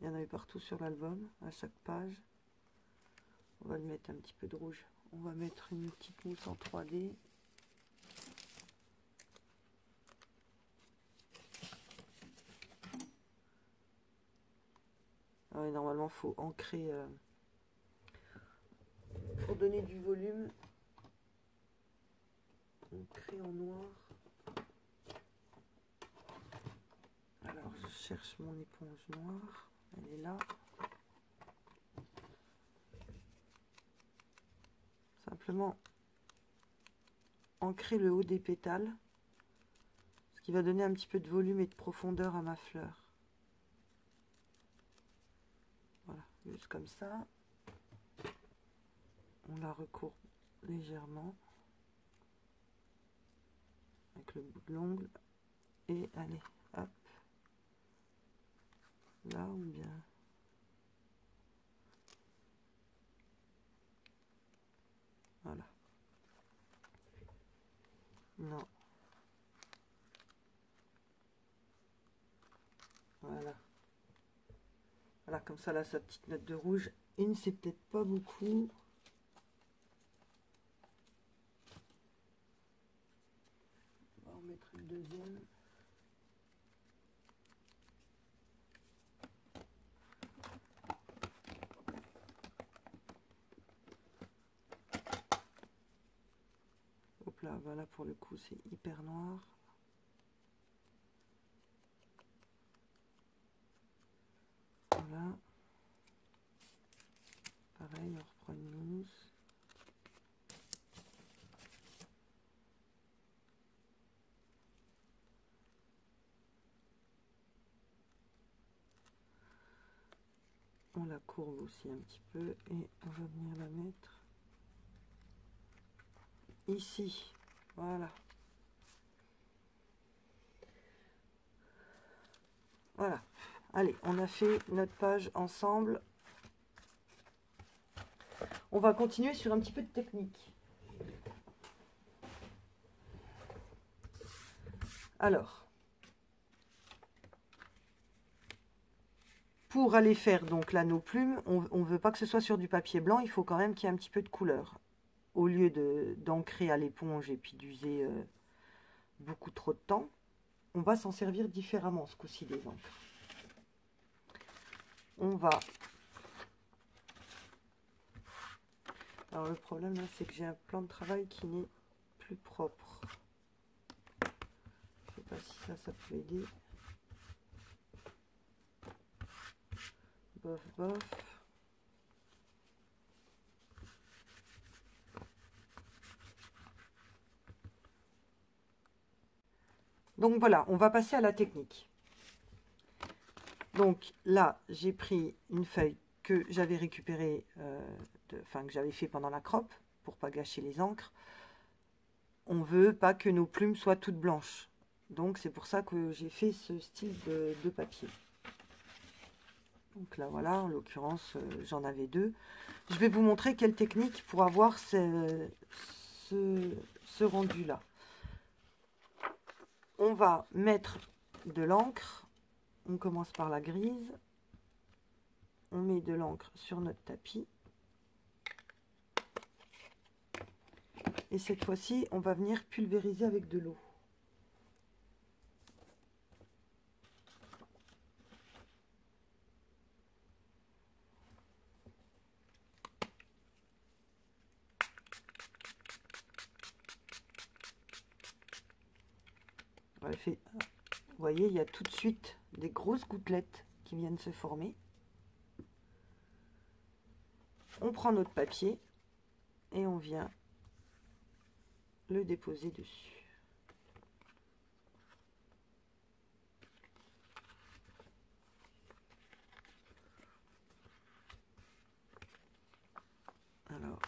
il y en avait partout sur l'album, à chaque page. On va le mettre un petit peu de rouge. On va mettre une petite mousse en 3D. Ah ouais, normalement, il faut ancrer pour donner du volume. Ancrer en noir. Alors, je cherche mon éponge noire. Elle est là. Simplement ancrer le haut des pétales, ce qui va donner un petit peu de volume et de profondeur à ma fleur. Voilà, juste comme ça. On la recourbe légèrement avec le bout de l'ongle. et allez, hop, là ou bien voilà. Non. Voilà. Voilà, comme ça, là, sa petite note de rouge. Une, c'est peut-être pas beaucoup. On va en mettre une deuxième. Hop là, voilà, pour le coup, c'est hyper noir. Voilà. Pareil, on reprend une mousse. On la courbe aussi un petit peu et on va venir la mettre ici. Voilà. Voilà. Allez, on a fait notre page ensemble. On va continuer sur un petit peu de technique. Alors, pour aller faire donc là nos plumes, on ne veut pas que ce soit sur du papier blanc, il faut quand même qu'il y ait un petit peu de couleur. Au lieu d'ancrer à l'éponge et puis d'user beaucoup trop de temps, on va s'en servir différemment ce coup-ci des encres. On va... Alors le problème là, c'est que j'ai un plan de travail qui n'est plus propre. Je sais pas si ça peut aider. Bof, bof. Donc voilà, on va passer à la technique. Donc là, j'ai pris une feuille que j'avais récupérée, que j'avais fait pendant la croppe, pour pas gâcher les encres. On veut pas que nos plumes soient toutes blanches. Donc c'est pour ça que j'ai fait ce style de papier. Donc là voilà, en l'occurrence j'en avais deux. Je vais vous montrer quelle technique pour avoir ce rendu là. On va mettre de l'encre. On commence par la grise. On met de l'encre sur notre tapis. Et cette fois-ci, on va venir pulvériser avec de l'eau. Vous voyez, il y a tout de suite des grosses gouttelettes qui viennent se former. On prend notre papier et on vient le déposer dessus. Alors,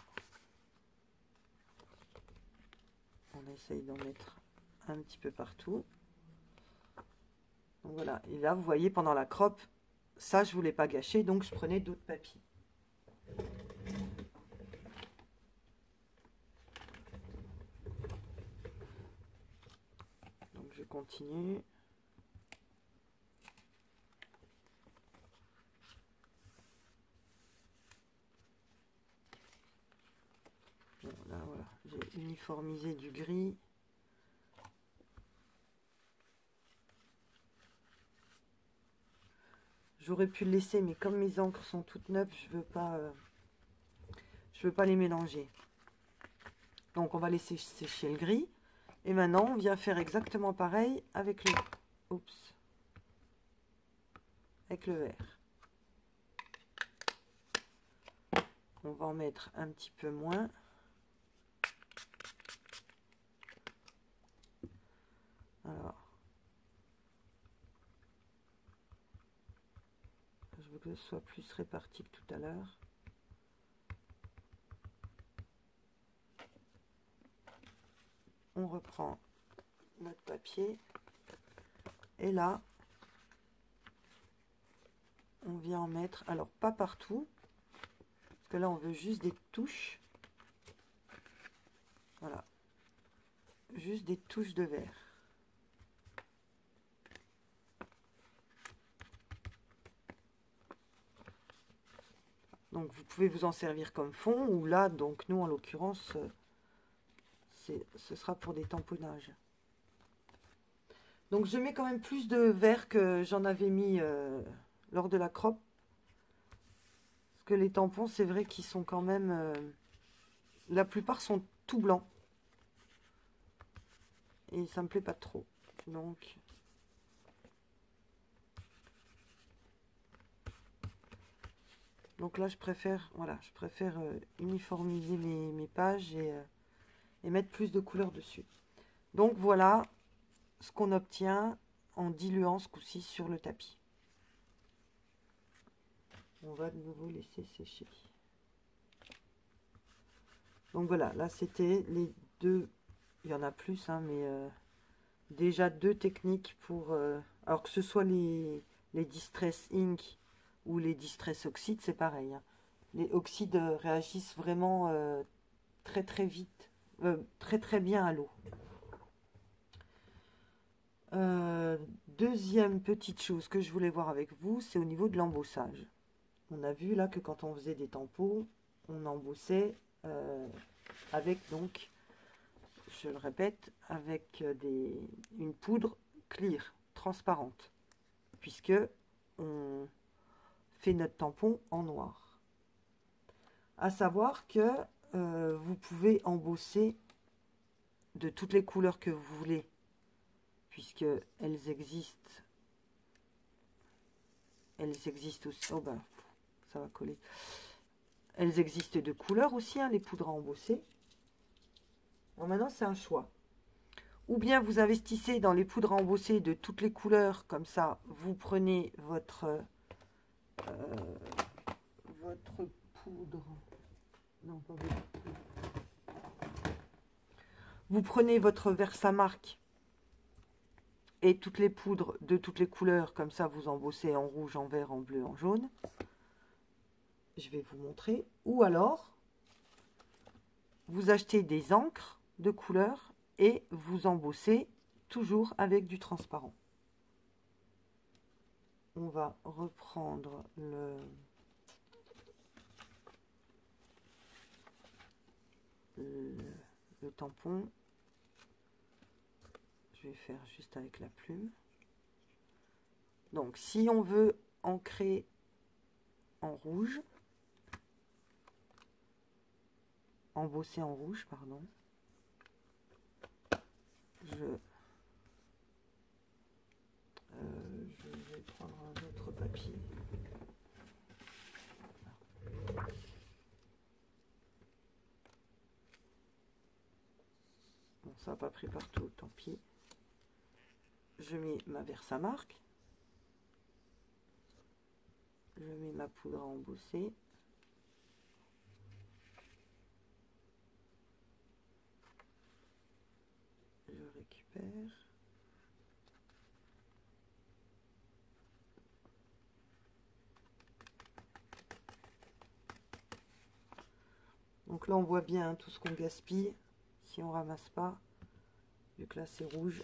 on essaye d'en mettre un petit peu partout. Donc voilà, et là vous voyez pendant la croppe, ça je voulais pas gâcher, donc je prenais d'autres papiers. Donc je continue. Bon, là voilà, j'ai uniformisé du gris. J'aurais pu le laisser, mais comme mes encres sont toutes neuves, je veux pas les mélanger. Donc on va laisser sécher le gris. Et maintenant, on vient faire exactement pareil avec le, avec le vert. On va en mettre un petit peu moins. Alors, je veux que ce soit plus réparti que tout à l'heure. On reprend notre papier Et là, on vient en mettre, alors pas partout, parce que là on veut juste des touches. Voilà, juste des touches de verre. Donc vous pouvez vous en servir comme fond, ou là, donc nous en l'occurrence, ce sera pour des tamponnages. Donc je mets quand même plus de verre que j'en avais mis lors de la croppe. Parce que les tampons, c'est vrai qu'ils sont quand même... la plupart sont tout blancs. Et ça me plaît pas trop. Donc là, je préfère, voilà, uniformiser mes pages et mettre plus de couleurs dessus. Donc voilà ce qu'on obtient en diluant ce coup-ci sur le tapis. On va de nouveau laisser sécher. Donc voilà, là c'était les deux, il y en a plus, hein, mais déjà deux techniques pour, alors que ce soit les Distress Ink ou les Distress Oxide, c'est pareil, hein. Les oxydes réagissent vraiment très très vite, très bien à l'eau. Deuxième petite chose que je voulais voir avec vous, c'est au niveau de l'embossage. On a vu là que quand on faisait des tampons, on embossait avec, donc, je le répète, avec une poudre clear, transparente, puisque on fait notre tampon en noir. À savoir que vous pouvez embosser de toutes les couleurs que vous voulez, puisque elles existent aussi. Oh ben, ça va coller. Elles existent de couleurs aussi, hein, les poudres à embosser. Alors maintenant, c'est un choix. Ou bien vous investissez dans les poudres à embosser de toutes les couleurs, comme ça, vous prenez votre poudre. Non, pas votre poudre. Vous prenez votre Versamark et toutes les poudres de toutes les couleurs, comme ça vous embossez en rouge, en vert, en bleu, en jaune. Je vais vous montrer. Ou alors, vous achetez des encres de couleurs et vous embossez toujours avec du transparent. On va reprendre le tampon. Je vais faire juste avec la plume. Donc, si on veut ancrer en rouge, embosser en rouge, pardon, je vais prendre un autre papier. Bon, ça n'a pas pris partout, tant pis. Je mets ma Versamark. Je mets ma poudre à embosser. Je récupère. Donc là, on voit bien tout ce qu'on gaspille si on ramasse pas, vu que là c'est rouge.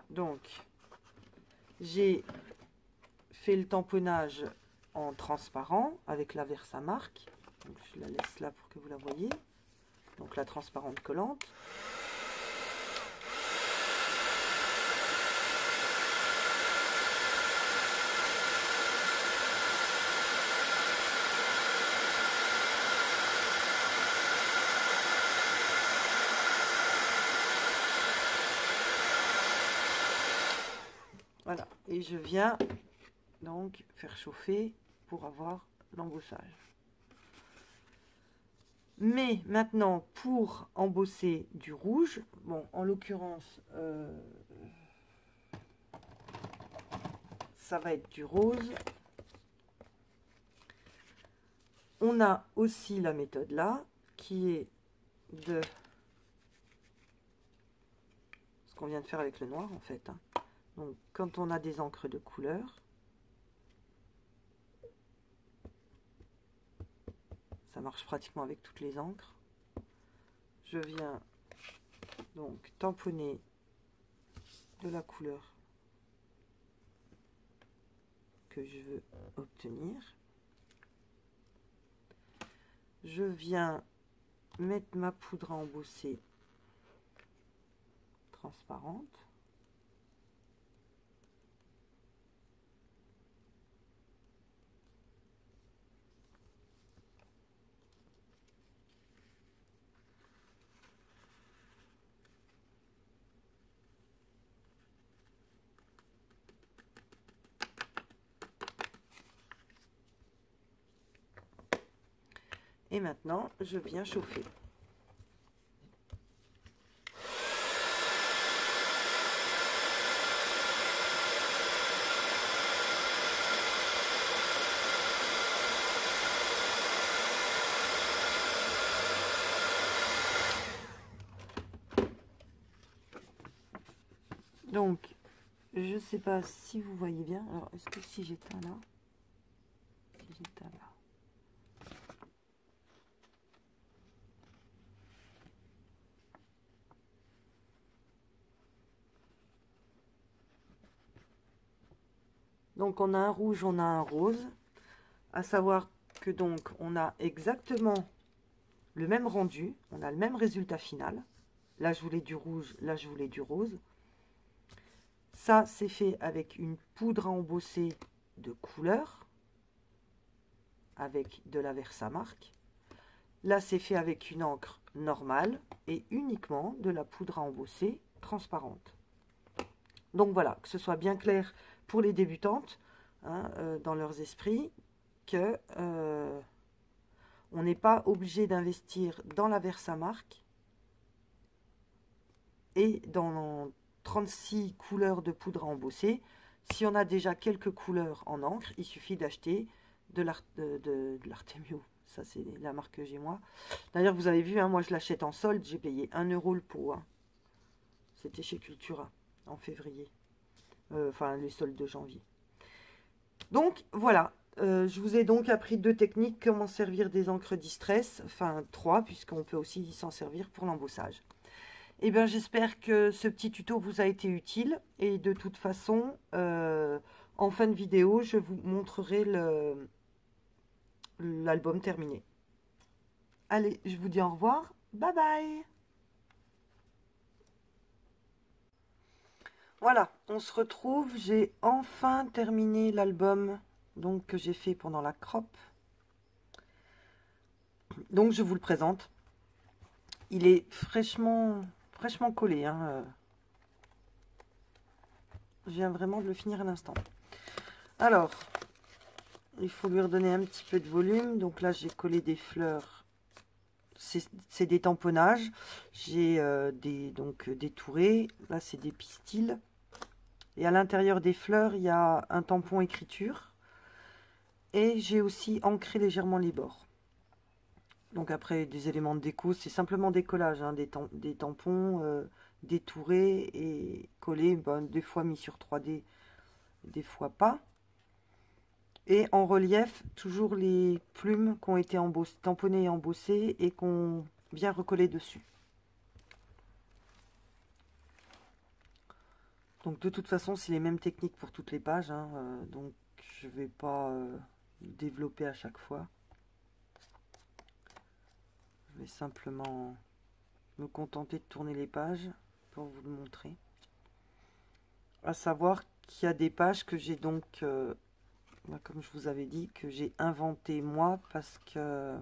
Donc, j'ai fait le tamponnage en transparent avec la Versamark. Donc, je la laisse là pour que vous la voyez. Donc, la transparente collante. Voilà, et je viens donc faire chauffer pour avoir l'embossage. Mais maintenant, pour embosser du rouge, bon, en l'occurrence, ça va être du rose. On a aussi la méthode là, qui est de ce qu'on vient de faire avec le noir en fait. Hein. Donc, quand on a des encres de couleur, ça marche pratiquement avec toutes les encres. Je viens donc tamponner de la couleur que je veux obtenir. Je viens mettre ma poudre à embosser transparente. Et maintenant, je viens chauffer. Donc, je ne sais pas si vous voyez bien. Alors, est-ce que si j'éteins là, si j'éteins là. Donc, on a un rouge, on a un rose. À savoir que donc, on a exactement le même rendu. On a le même résultat final. Là, je voulais du rouge. Là, je voulais du rose. Ça, c'est fait avec une poudre à embosser de couleur. Avec de la Versamark. Là, c'est fait avec une encre normale. Et uniquement de la poudre à embosser transparente. Donc voilà, que ce soit bien clair pour les débutantes, hein, dans leurs esprits, que on n'est pas obligé d'investir dans la Versamark et dans 36 couleurs de poudre à embosser. Si on a déjà quelques couleurs en encre, il suffit d'acheter de l'Artemio. Ça, c'est la marque que j'ai moi. D'ailleurs, vous avez vu, hein, moi je l'achète en solde, j'ai payé 1 € le pot. Hein. C'était chez Cultura en février. Enfin, les soldes de janvier. Donc, voilà. Je vous ai donc appris 2 techniques. Comment servir des encres Distress. Enfin, 3, puisqu'on peut aussi s'en servir pour l'embossage. Et bien, j'espère que ce petit tuto vous a été utile. Et de toute façon, en fin de vidéo, je vous montrerai l'album terminé. Allez, je vous dis au revoir. Bye bye. Voilà, on se retrouve. J'ai enfin terminé l'album donc que j'ai fait pendant la crop. Donc je vous le présente. Il est fraîchement collé. Hein. Je viens vraiment de le finir à l'instant. Alors, il faut lui redonner un petit peu de volume. Donc là, j'ai collé des fleurs. C'est des tamponnages. J'ai des tourées. Là, c'est des pistils. Et à l'intérieur des fleurs, il y a un tampon écriture. Et j'ai aussi ancré légèrement les bords. Donc après, des éléments de déco, c'est simplement des collages. Hein, des tampons, des tourées et collés. Ben, des fois mis sur 3D, des fois pas. Et en relief, toujours les plumes qui ont été tamponnées et embossées et qu'on vient recoller dessus. Donc de toute façon, c'est les mêmes techniques pour toutes les pages. Hein, donc je ne vais pas développer à chaque fois. Je vais simplement me contenter de tourner les pages pour vous le montrer. À savoir qu'il y a des pages que j'ai donc, comme je vous avais dit, que j'ai inventé moi parce que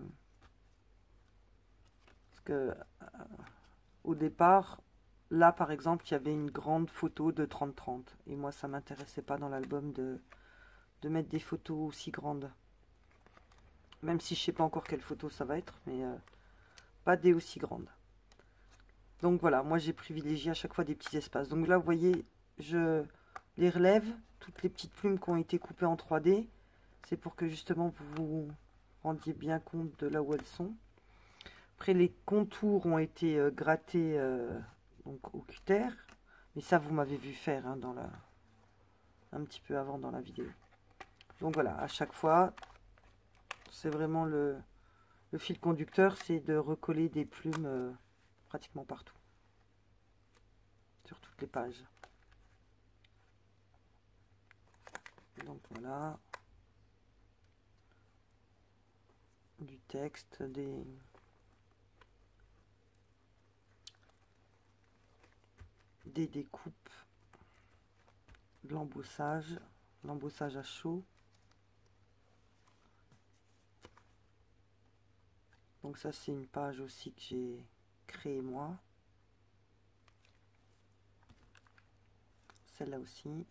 au départ, là par exemple, il y avait une grande photo de 30-30 et moi ça m'intéressait pas dans l'album de mettre des photos aussi grandes. Même si je sais pas encore quelle photo ça va être, mais pas des aussi grandes. Donc voilà, moi j'ai privilégié à chaque fois des petits espaces. Donc là, vous voyez, je les relève, toutes les petites plumes qui ont été coupées en 3D. C'est pour que justement vous vous rendiez bien compte de là où elles sont. Après, les contours ont été grattés donc au cutter. Mais ça, vous m'avez vu faire hein, un petit peu avant dans la vidéo. Donc voilà, à chaque fois, c'est vraiment le fil conducteur, c'est de recoller des plumes pratiquement partout. Sur toutes les pages. Donc voilà. Du texte, des découpes, de l'embossage à chaud. Donc ça c'est une page aussi que j'ai créée moi. Celle-là aussi.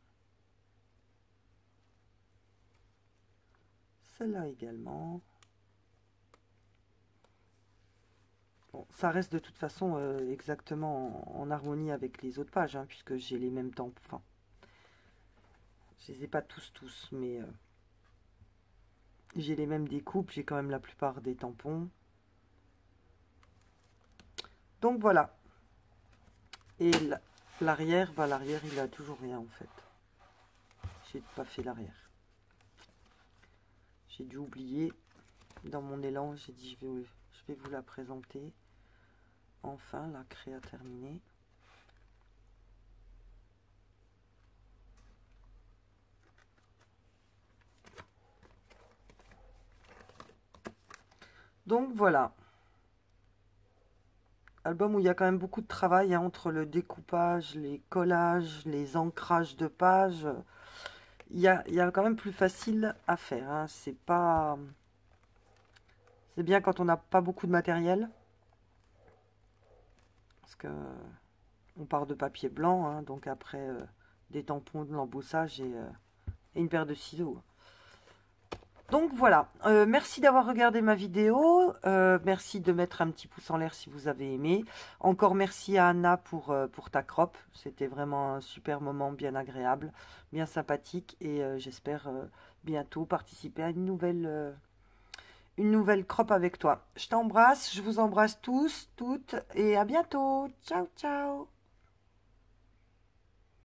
Celle-là également. Bon, ça reste de toute façon exactement en harmonie avec les autres pages, hein, puisque j'ai les mêmes tampons. Enfin, je les ai pas tous, mais j'ai les mêmes découpes. J'ai quand même la plupart des tampons. Donc voilà. Et l'arrière, bah, l'arrière il a toujours rien en fait. J'ai pas fait l'arrière. J'ai dû oublier. Dans mon élan, j'ai dit je vais vous la présenter. Enfin, la créa terminée. Donc voilà. Album où il y a quand même beaucoup de travail hein, entre le découpage, les collages, les ancrages de pages. Il y a quand même plus facile à faire. Hein. C'est pas... C'est bien quand on n'a pas beaucoup de matériel. Parce que on part de papier blanc. Hein, donc après, des tampons, de l'embossage et une paire de ciseaux. Donc voilà, merci d'avoir regardé ma vidéo, merci de mettre un petit pouce en l'air si vous avez aimé. Encore merci à Anna pour ta crop, c'était vraiment un super moment, bien agréable, bien sympathique. Et j'espère bientôt participer à une nouvelle crop avec toi. Je t'embrasse, je vous embrasse tous, toutes et à bientôt. Ciao, ciao.